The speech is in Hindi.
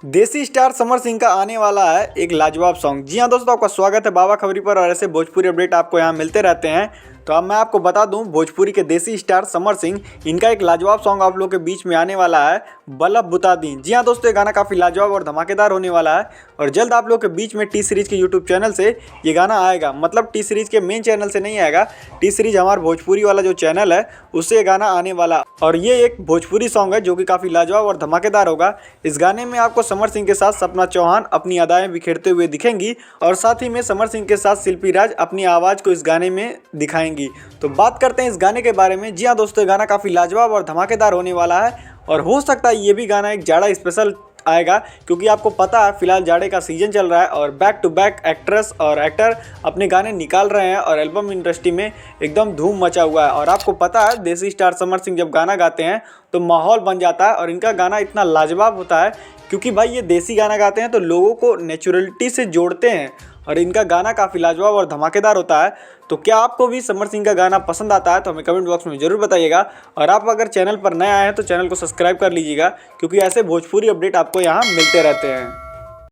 देसी स्टार समर सिंह का आने वाला है एक लाजवाब सॉन्ग। जी हाँ दोस्तों, आपका स्वागत है बाबा खबरी पर। और ऐसे भोजपुरी अपडेट आपको यहाँ मिलते रहते हैं। तो अब मैं आपको बता दूं, भोजपुरी के देसी स्टार समर सिंह, इनका एक लाजवाब सॉन्ग आप लोगों के बीच में आने वाला है, बल्लभ बुता दी। जी हाँ दोस्तों, ये गाना काफ़ी लाजवाब और धमाकेदार होने वाला है और जल्द आप लोगों के बीच में टी सीरीज के यूट्यूब चैनल से ये गाना आएगा। मतलब टी सीरीज के मेन चैनल से नहीं आएगा, टी सीरीज हमारा भोजपुरी वाला जो चैनल है उससे ये गाना आने वाला। और ये एक भोजपुरी सॉन्ग है जो कि काफ़ी लाजवाब और धमाकेदार होगा। इस गाने में आपको समर सिंह के साथ सपना चौहान अपनी अदाएं बिखेरते हुए दिखेंगी और साथ ही में समर सिंह के साथ शिल्पी राज अपनी आवाज़ को इस गाने में दिखाएंगी। तो बात करते हैं इस गाने के बारे में। जी हाँ दोस्तों, ये गाना काफ़ी लाजवाब और धमाकेदार होने वाला है और हो सकता है ये भी गाना एक जाड़ा स्पेशल आएगा, क्योंकि आपको पता है फिलहाल जाड़े का सीजन चल रहा है और बैक टू बैक एक्ट्रेस और एक्टर अपने गाने निकाल रहे हैं और एल्बम इंडस्ट्री में एकदम धूम मचा हुआ है। और आपको पता है देसी स्टार समर सिंह जब गाना गाते हैं तो माहौल बन जाता है और इनका गाना इतना लाजवाब होता है क्योंकि भाई ये देसी गाना गाते हैं तो लोगों को नेचुरलिटी से जोड़ते हैं और इनका गाना काफ़ी लाजवाब और धमाकेदार होता है। तो क्या आपको भी समर सिंह का गाना पसंद आता है तो हमें कमेंट बॉक्स में ज़रूर बताइएगा। और आप अगर चैनल पर नए आए हैं तो चैनल को सब्सक्राइब कर लीजिएगा, क्योंकि ऐसे भोजपुरी अपडेट आपको यहाँ मिलते रहते हैं।